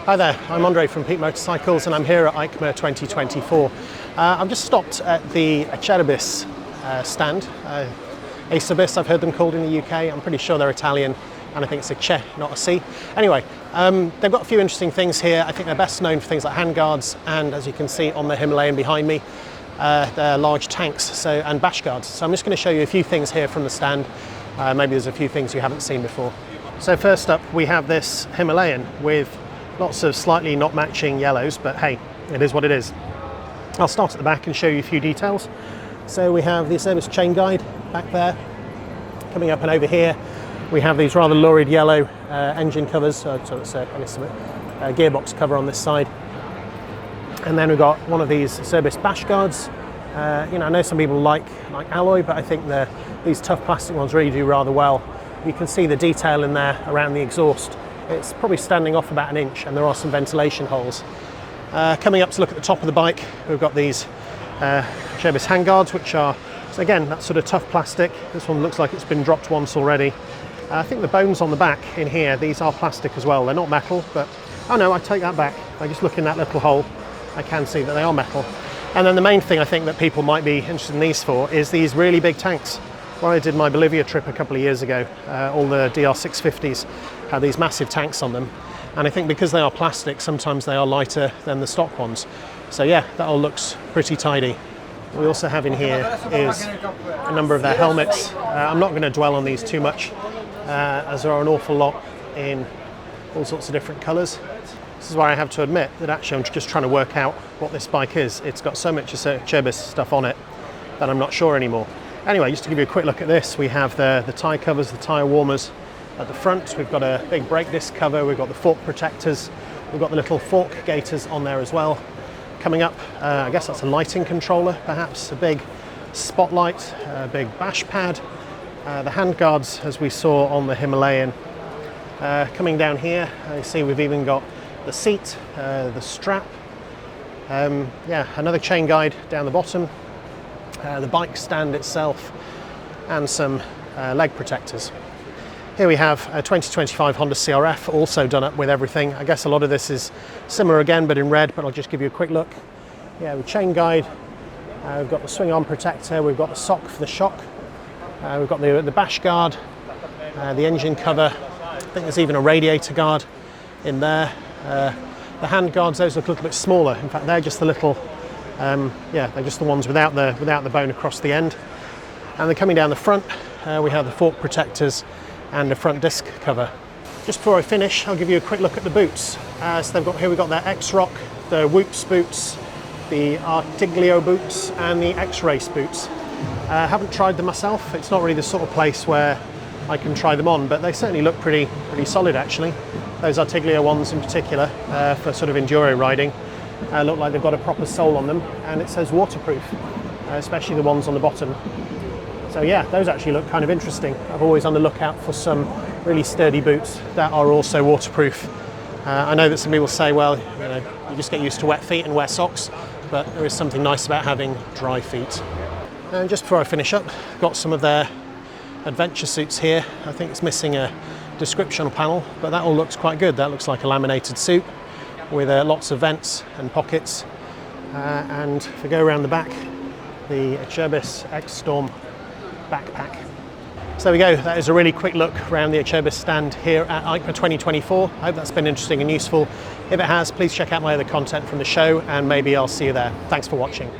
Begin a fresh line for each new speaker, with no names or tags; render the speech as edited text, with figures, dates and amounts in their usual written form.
Hi there, I'm Andre from Peak Motorcycles and I'm here at EICMA 2024. I've just stopped at the Acerbis stand. Acerbis, I've heard them called in the UK. I'm pretty sure they're Italian and I think it's a CE, not a C. Anyway, they've got a few interesting things here. I think they're best known for things like handguards and, as you can see on the Himalayan behind me, they're large tanks and bash guards. So I'm just going to show you a few things here from the stand. Maybe there's a few things you haven't seen before. So first up we have this Himalayan with lots of slightly not matching yellows, but hey, it is what it is. I'll start at the back and show you a few details. So we have the Acerbis chain guide back there. Coming up and over here, we have these rather lurid yellow engine covers, so it's I guess a gearbox cover on this side. And then we've got one of these Acerbis bash guards. I know some people like alloy, but I think these tough plastic ones really do rather well. You can see the detail in there around the exhaust. It's probably standing off about an inch and there are some ventilation holes. Coming up to look at the top of the bike, we've got these Acerbis handguards, which are, so again, that sort of tough plastic. This one looks like it's been dropped once already. I think the bones on the back in here, these are plastic as well. They're not metal, but, oh no, I take that back. If I just look in that little hole, I can see that they are metal. And then the main thing I think that people might be interested in these for is these really big tanks. When I did my Bolivia trip a couple of years ago, all the DR650s had these massive tanks on them. And I think because they are plastic, sometimes they are lighter than the stock ones. So yeah, that all looks pretty tidy. We also have in here is a number of their helmets. I'm not going to dwell on these too much, as there are an awful lot in all sorts of different colours. This is where I have to admit that actually I'm just trying to work out what this bike is. It's got so much Acerbis stuff on it that I'm not sure anymore. Anyway, just to give you a quick look at this, we have the tyre covers, the tyre warmers at the front. We've got a big brake disc cover, we've got the fork protectors, we've got the little fork gaiters on there as well. Coming up, I guess that's a lighting controller perhaps, a big spotlight, a big bash pad, the handguards as we saw on the Himalayan. Coming down here, you see we've even got the seat, the strap, yeah, another chain guide down the bottom, the bike stand itself, and some leg protectors. Here we have a 2025 Honda CRF, also done up with everything. I guess a lot of this is similar again, but in red, but I'll just give you a quick look. Yeah, with chain guide, we've got the swing arm protector, we've got the sock for the shock, we've got the bash guard, the engine cover. I think there's even a radiator guard in there. The hand guards, those look a little bit smaller. In fact, they're just the little, yeah, they're just the ones without the bone across the end. And then coming down the front, we have the fork protectors and the front disc cover. Just before I finish, I'll give you a quick look at the boots. So we've got their X-Rock, the Whoops boots, the Artiglio boots, and the X-Race boots. I haven't tried them myself. It's not really the sort of place where I can try them on, but they certainly look pretty solid actually. Those Artiglio ones in particular, for sort of enduro riding, look like they've got a proper sole on them, and it says waterproof, especially the ones on the bottom. So yeah, those actually look kind of interesting. I'm always on the lookout for some really sturdy boots that are also waterproof. I know that some people say, well, you just get used to wet feet and wear socks, but there is something nice about having dry feet. And just before I finish up, I've got some of their adventure suits here. I think it's missing a description panel, but that all looks quite good. That looks like a laminated suit with lots of vents and pockets. And if we go around the back, the Acerbis X-Storm backpack. So there we go, that is a really quick look around the Acerbis stand here at EICMA 2024. I hope that's been interesting and useful. If it has, please check out my other content from the show and maybe I'll see you there. Thanks for watching.